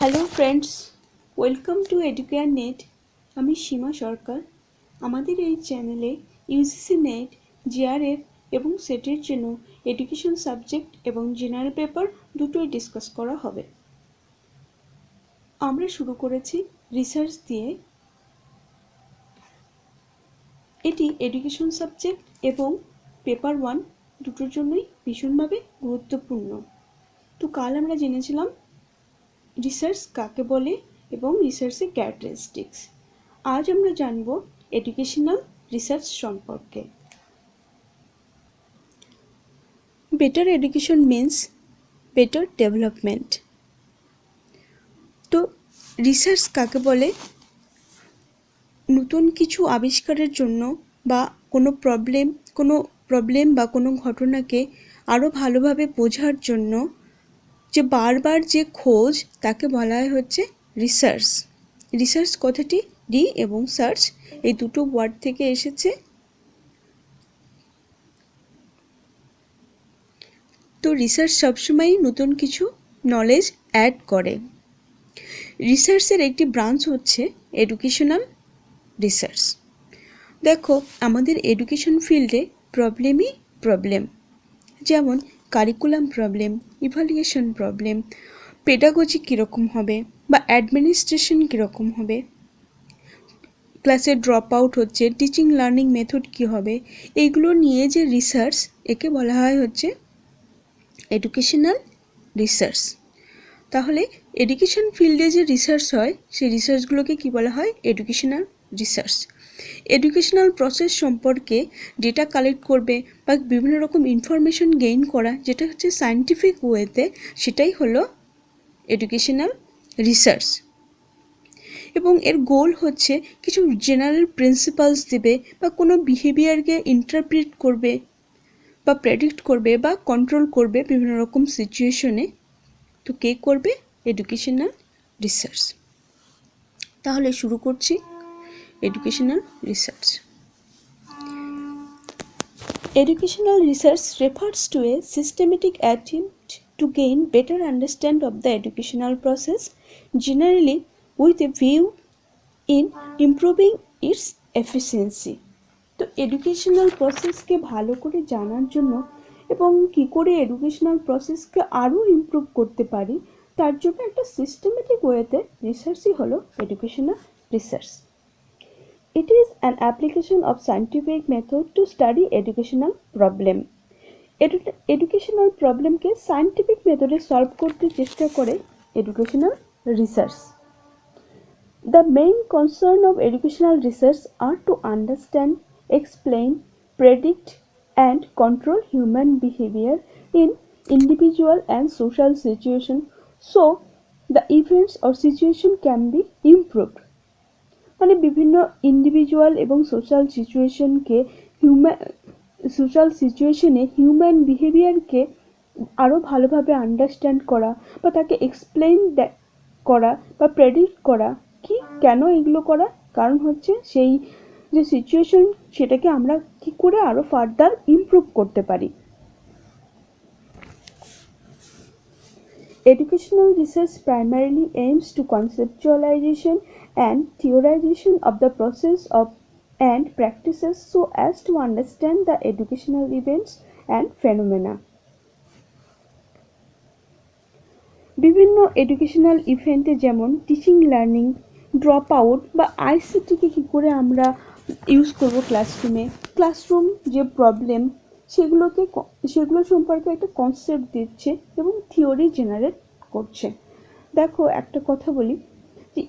Hello friends, welcome to educare net. আমি সীমা সরকার। আমাদের এই চ্যানেলে ইউজিসি নেট, জিআরএফ এবং সেটের জন্য এডুকেশন সাবজেক্ট এবং জেনারেল পেপার দুটোই ডিসকাস করা হবে। আমরা শুরু করেছি রিসার্চ দিয়ে। এটি এডুকেশন সাবজেক্ট এবং পেপার 1 দুটোর জন্যই ভীষণভাবে গুরুত্বপূর্ণ। তো কাল আমরা জেনেছিলাম রিসার্চ কাকে বলে এবং রিসার্চের ক্যারেক্টারিস্টিক্স। আজ আমরা জানব এডুকেশনাল রিসার্চ সম্পর্কে। Better education means better development. তো রিসার্চ কাকে বলে? নতুন কিছু আবিষ্কারের জন্য বা কোনো প্রবলেম বা কোনো ঘটনাকে আরও ভালোভাবে বোঝার জন্য যে বারবার যে খোঁজ তাকে বলা হচ্ছে রিসার্চ। রিসার্চ কথাটি রি এবং সার্চ এই দুটো ওয়ার্ড থেকে এসেছে। তো রিসার্চ সবসময়ই নতুন কিছু নলেজ অ্যাড করে। রিসার্চের একটি ব্রাঞ্চ হচ্ছে এডুকেশনাল রিসার্চ। দেখো, আমাদের এডুকেশন ফিল্ডে প্রবলেম, যেমন curriculum problem, evaluation problem, pedagogy কীরকম হবে বা অ্যাডমিনিস্ট্রেশন কীরকম হবে, ক্লাসে ড্রপ আউট হচ্ছে, টিচিং লার্নিং মেথড কী হবে, এইগুলো নিয়ে যে রিসার্চ, একে বলা হয় হচ্ছে এডুকেশনাল রিসার্চ। তাহলে এডুকেশন ফিল্ডে যে রিসার্চ হয় সেই রিসার্চগুলোকে কী বলা হয়? Educational research. এডুকেশনাল প্রসেস সম্পর্কে ডেটা কালেক্ট করবে বা বিভিন্ন রকম ইনফরমেশন গেইন করা, যেটা হচ্ছে সায়েন্টিফিক ওয়েতে, সেটাই হলো এডুকেশনাল রিসার্চ। এবং এর গোল হচ্ছে কিছু জেনারেল প্রিন্সিপালস দেবে বা কোনো বিহেভিয়ারকে ইন্টারপ্রিট করবে বা প্রেডিক্ট করবে বা কন্ট্রোল করবে বিভিন্ন রকম সিচুয়েশনে। তো কে করবে? Educational research. তাহলে শুরু করছি educational research. Educational research refers to a systematic attempt to gain better understanding of the educational process, generally with a view in improving its efficiency. তো এডুকেশনাল প্রসেসকে ভালো করে জানার জন্য এবং কী করে এডুকেশনাল প্রসেসকে আরও ইমপ্রুভ করতে পারি, তার জন্য একটা সিস্টেমেটিক ওয়েতে রিসার্চই হলো educational research. It is an application of scientific method to study educational problem. Educational প্রবলেমকে সায়েন্টিফিক মেথডে সলভ করতে চেষ্টা করে educational research. The main concern of educational research are to understand, explain, predict, and control human behavior in individual and social situations so the events or situation can be improved. মানে বিভিন্ন individual এবং social সিচুয়েশনে human বিহেভিয়ারকে আরও ভালোভাবে understand করা বা তাকে explain করা বা প্রেডিক্ট করা। কি কেন এগুলো করা? কারণ হচ্ছে সেই যে সিচুয়েশন, সেটাকে আমরা কি করে আরও ফার্দার ইমপ্রুভ করতে পারি। Educational research primarily aims to conceptualization and theorization of the process of and practices so as to understand the educational events and phenomena. বিভিন্ন এডুকেশনাল ইভেন্টে যেমন টিচিং লার্নিং, ড্রপ আউট বা আইসিটিকে কী করে আমরা ইউজ করব classroom যে প্রবলেম, সেগুলো সম্পর্কে একটা কনসেপ্ট দিচ্ছে এবং থিওরি জেনারেট করছে। দেখো, একটা কথা বলি যে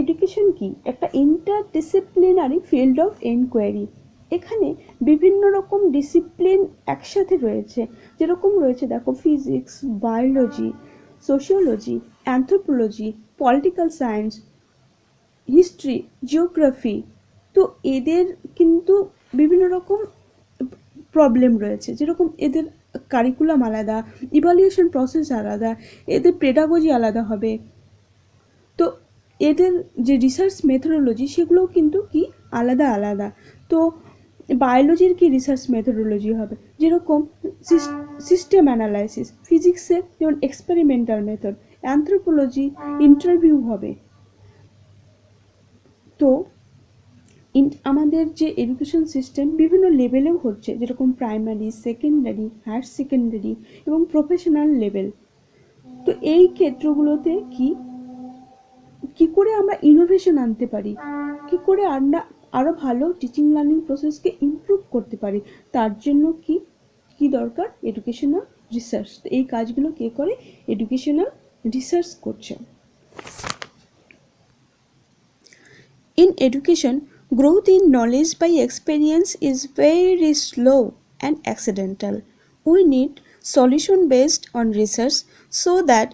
এডুকেশন কি? একটা ইন্টারডিসিপ্লিনারি ফিল্ড অফ এনকোয়ারি। এখানে বিভিন্ন রকম ডিসিপ্লিন একসাথে রয়েছে, যেরকম রয়েছে দেখো physics, biology, sociology, anthropology, political science, history, geography. তো এদের কিন্তু বিভিন্ন রকম প্রবলেম রয়েছে, যেরকম এদের কারিকুলাম আলাদা, ইভ্যালুয়েশন প্রসেস আলাদা, এদের পেডাগজি আলাদা হবে। তো এদের যে রিসার্চ মেথোডোলজি, সেগুলোও কিন্তু কি আলাদা। তো বায়োলজির কি রিসার্চ মেথোডোলজি হবে, যেরকম সিস্টেম অ্যানালাইসিস, ফিজিক্সের যেমন এক্সপেরিমেন্টাল মেথড, অ্যানথ্রোপোলজি ইন্টারভিউ হবে। তো আমাদের যে এডুকেশন সিস্টেম বিভিন্ন লেভেলেও হচ্ছে, যেরকম প্রাইমারি, সেকেন্ডারি, হায়ার সেকেন্ডারি এবং প্রফেশনাল লেভেল। তো এই ক্ষেত্রগুলোতে কি করে আমরা ইনোভেশন আনতে পারি, কি করে আমরা আরও ভালো টিচিং লার্নিং প্রসেসকে ইমপ্রুভ করতে পারি, তার জন্য কি দরকার? Educational research. তো এই কাজগুলো কে করে? এডুকেশনাল রিসার্চ করছে। In education, growth in knowledge by experience is very slow and accidental. We need solution based on research so that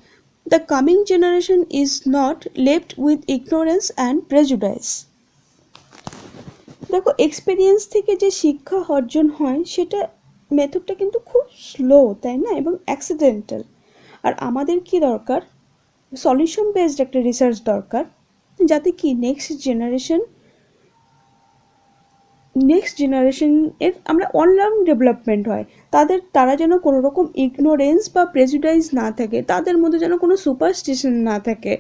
the coming generation is not left with ignorance and prejudice. দেখো, experience থেকে যে শিক্ষা অর্জন হয় সেটা মেথডটা কিন্তু খুব slow, তাই না, এবং অ্যাক্সিডেন্টাল। আর আমাদের কি দরকার? সলিউশন বেসড একটা রিসার্চ দরকার, যাতে কি নেক্সট জেনারেশনের আমরা অলরাউন্ড ডেভেলপমেন্ট হয়, তারা যেন কোনো রকম ইগনোরেন্স বা প্রেজুডাইজ না থাকে, তাদের মধ্যে যেন কোনো সুপারস্টিশন না থাকে।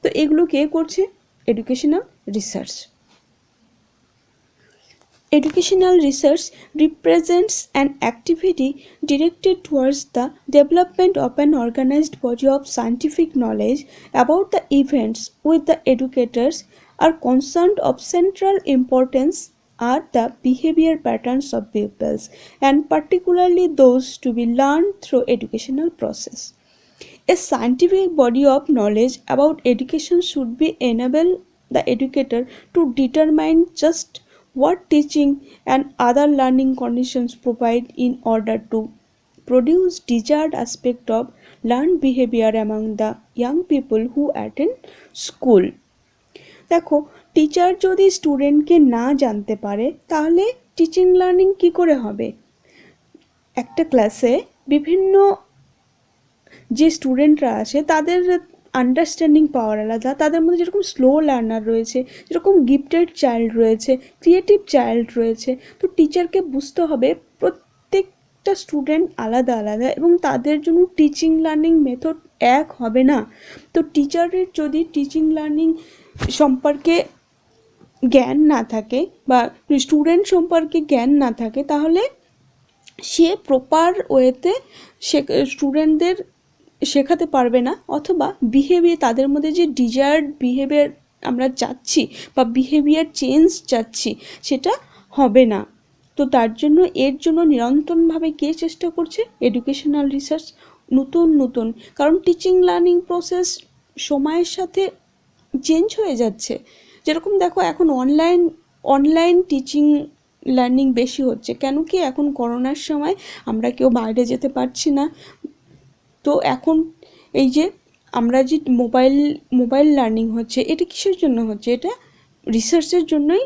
তো এগুলো কে করছে? Educational research. Educational research represents an activity directed towards the development of an organized body of scientific knowledge about the events with the educators are concerned. Of central importance are the behavior patterns of pupils, and particularly those to be learned through educational process. A scientific body of knowledge about education should be enable the educator to determine just what teaching and other learning conditions provide in order to produce desired aspect of learned behavior among the young people who attend school. দেখো, teacher যদি স্টুডেন্টকে না জানতে পারে তাহলে teaching learning কি করে হবে? একটা ক্লাসে বিভিন্ন যে স্টুডেন্টরা আছে তাদের আন্ডারস্ট্যান্ডিং পাওয়ার আলাদা, তাদের মধ্যে যেরকম স্লো লার্নার রয়েছে, যেরকম গিফটেড চাইল্ড রয়েছে, ক্রিয়েটিভ চাইল্ড রয়েছে। তো টিচারকে বুঝতে হবে প্রত্যেকটা স্টুডেন্ট আলাদা আলাদা এবং তাদের জন্য টিচিং লার্নিং মেথড এক হবে না। তো টিচারের যদি টিচিং লার্নিং সম্পর্কে জ্ঞান না থাকে বা স্টুডেন্ট সম্পর্কে জ্ঞান না থাকে, তাহলে সে প্রপার ওয়েতে স্টুডেন্টদের শেখাতে পারবে না, অথবা বিহেভিয়ার, তাদের মধ্যে যে ডিজায়ার্ড বিহেভিয়ার আমরা চাচ্ছি বা বিহেভিয়ার চেঞ্জ চাচ্ছি সেটা হবে না। তো তার জন্য এর জন্য নিরন্তরভাবে কে চেষ্টা করছে? Educational research. নতুন কারণ টিচিং লার্নিং প্রসেস সময়ের সাথে চেঞ্জ হয়ে যাচ্ছে। যেরকম দেখো, এখন অনলাইন টিচিং লার্নিং বেশি হচ্ছে। কেন কি? এখন করোনার সময় আমরা কেউ বাইরে যেতে পারছি না। তো এখন এই যে আমরা যে মোবাইল লার্নিং হচ্ছে, এটা কিসের জন্য হচ্ছে? এটা রিসার্চের জন্যই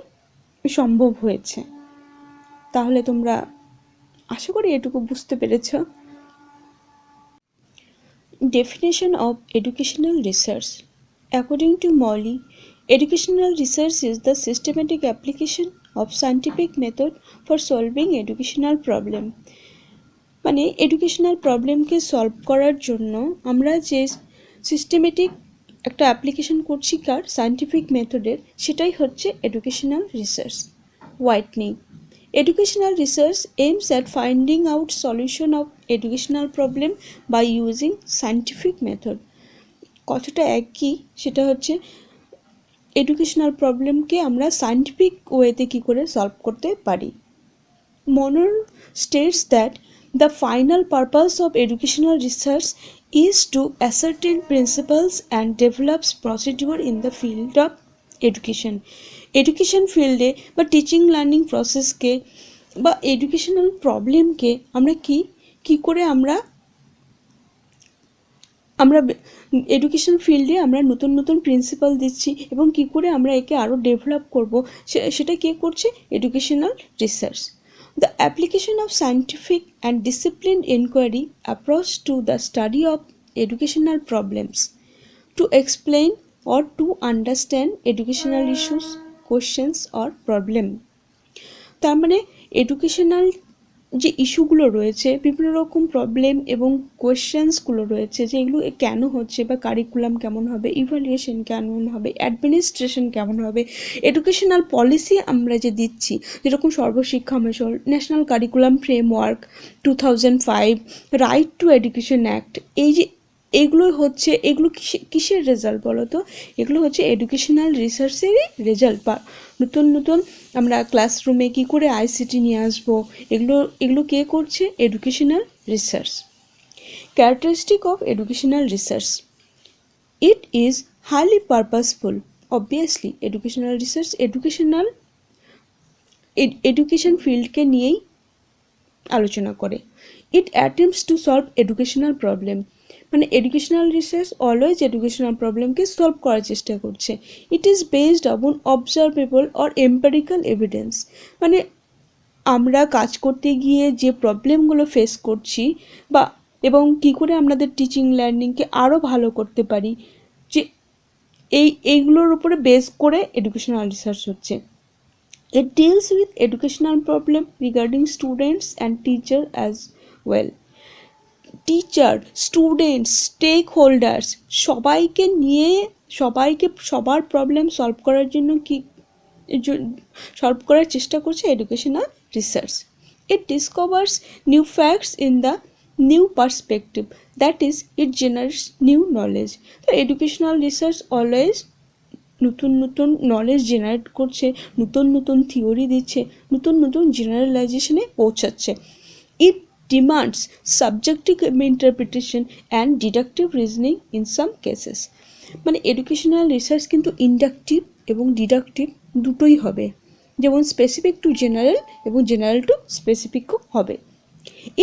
সম্ভব হয়েছে। তাহলে তোমরা আশা করি এটুকু বুঝতে পেরেছ। Definition of educational research. According to Morley, educational research is the systematic application of scientific method for solving educational problem. মানে এডুকেশনাল প্রবলেমকে সলভ করার জন্য আমরা যে সিস্টেমেটিক একটা অ্যাপ্লিকেশন করছি কার? সায়েন্টিফিক মেথডের, সেটাই হচ্ছে educational research. Whitening. Educational research aims at finding out solution of educational problem by using scientific method. কথাটা একই, সেটা হচ্ছে এডুকেশনাল প্রবলেমকে আমরা সায়েন্টিফিক ওয়েতে কী করে সলভ করতে পারি। Monod states that the final purpose of educational research is to ascertain principles and develops procedure in the field of education. Education ফিল্ডে বা টিচিং লার্নিং প্রসেসকে বা এডুকেশনাল প্রবলেমকে আমরা কি করে আমরা এডুকেশন ফিল্ডে আমরা নতুন প্রিন্সিপাল দিচ্ছি এবং কি করে আমরা একে আরও ডেভেলপ করব, সেটা কে করছে? Educational research. The application of scientific and disciplined inquiry approach to the study of educational problems to explain or to understand educational issues, questions or problem. তার মানে এডুকেশনাল যে ইস্যুগুলো রয়েছে, বিভিন্ন রকম প্রবলেম এবং কোয়েশ্চেন্সগুলো রয়েছে যে এগুলো কেন হচ্ছে, বা কারিকুলাম কেমন হবে, ইভ্যালুয়েশন কেমন হবে, অ্যাডমিনিস্ট্রেশন কেমন হবে, এডুকেশনাল পলিসি আমরা যে দিচ্ছি, যেরকম Sarva Shiksha mission, national curriculum framework 2005, right to education act, এই যে এগুলো হচ্ছে, এগুলো কিসের রেজাল্ট বলো তো? এগুলো হচ্ছে এডুকেশনাল রিসার্চেরই রেজাল্ট। বা নতুন নতুন আমরা ক্লাসরুমে কী করে আইসিটি নিয়ে আসবো, এগুলো কে করছে? Educational research. Characteristic of educational research, it is highly purposeful. Obviously educational research education ফিল্ডকে নিয়েই আলোচনা করে। It attempts to solve educational problem, মানে এডুকেশনাল রিসার্চ অলওয়েজ এডুকেশনাল প্রবলেমকে সলভ করার চেষ্টা করছে। It is based on observable or empirical evidence, মানে আমরা কাজ করতে গিয়ে যে প্রবলেমগুলো ফেস করছি, বা এবং কী করে আমাদের টিচিং লার্নিংকে আরও ভালো করতে পারি, যে এইগুলোর উপরে বেস করে এডুকেশনাল রিসার্চ হচ্ছে। It deals with educational problem regarding students and teacher as well. Teacher, students, stakeholders সবাইকে নিয়ে সবার প্রবলেম সলভ করার জন্য সলভ করার চেষ্টা করছে educational research. It ডিসকভার্স new facts in the new perspective, that is it generates new knowledge. তো educational research always নতুন নতুন নলেজ জেনারেট করছে, নতুন নতুন থিওরি দিচ্ছে, নতুন নতুন জেনারেলাইজেশনে পৌঁছাচ্ছে। It demands subjective interpretation and deductive reasoning in some cases. মানে এডুকেশনাল রিসার্চ কিন্তু ইন্ডাকটিভ এবং ডিডাকটিভ দুটোই হবে, যেমন স্পেসিফিক টু জেনারেল এবং জেনারেল টু স্পেসিফিকও হবে।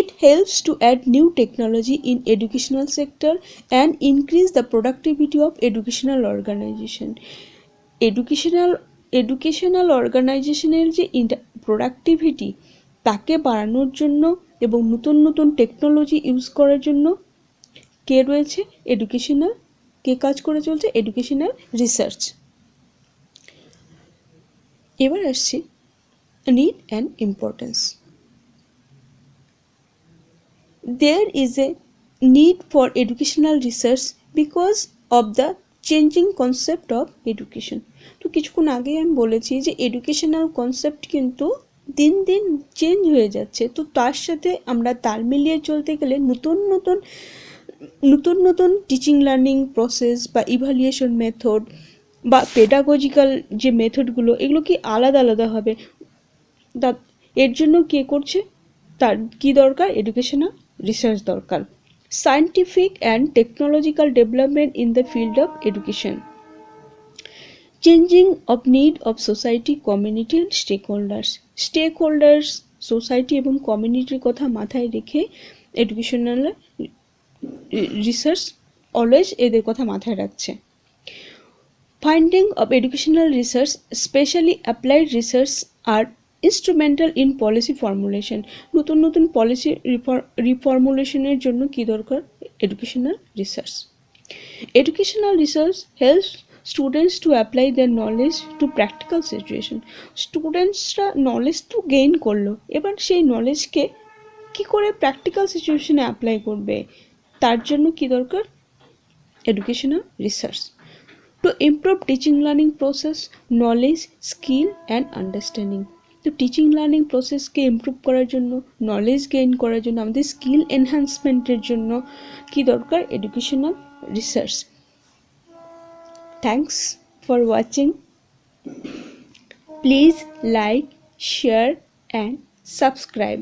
It helps to add new technology in educational sector and increase the productivity of educational organization. educational organizationের যে প্রোডাক্টিভিটি তাকে বাড়ানোর জন্য এবং নতুন নতুন টেকনোলজি ইউজ করার জন্য কে রয়েছে? কে কাজ করে চলছে? Educational research. এবার আসছি need and importance. There is a need for educational research because of the changing concept of education. তো কিছুক্ষণ আগে আমি বলেছি যে এডুকেশনাল কনসেপ্ট কিন্তু দিন দিন চেঞ্জ হয়ে যাচ্ছে, তো তার সাথে আমরা তাল মিলিয়ে চলতে গেলে নতুন নতুন টিচিং লার্নিং প্রসেস বা ইভ্যালুয়েশন মেথড বা পেডাগজিক্যাল যে মেথডগুলো, এগুলো কি আলাদা আলাদা হবে। এর জন্য কে করছে? তার কি দরকার? এডুকেশনাল রিসার্চ দরকার। Scientific and technological development in the field of education, changing of need of society, community and stakeholders society এবং কমিউনিটির কথা মাথায় রেখে এডুকেশনাল রিসার্চ অলওয়েজ এদের কথা মাথায় রাখছে। Finding of educational research, specially applied research আর ইনস্ট্রুমেন্টাল ইন পলিসি ফর্মুলেশন। নতুন নতুন পলিসি রিফর্মুলেশনের জন্য কী দরকার? Educational research. Educational research helps students to apply their knowledge to practical situation. স্টুডেন্টসরা নলেজ তো গেইন করলো, এবার সেই নলেজকে কী করে প্র্যাকটিক্যাল সিচুয়েশনে অ্যাপ্লাই করবে, তার জন্য কী দরকার? Educational research. To improve teaching learning process, knowledge, skill and understanding. তো টিচিং লার্নিং প্রসেসকে ইমপ্রুভ করার জন্য, নলেজ গেইন করার জন্য, আমাদের স্কিল এনহ্যান্সমেন্টের জন্য কী দরকার? Educational research. Thanks for watching. Please like, share and subscribe.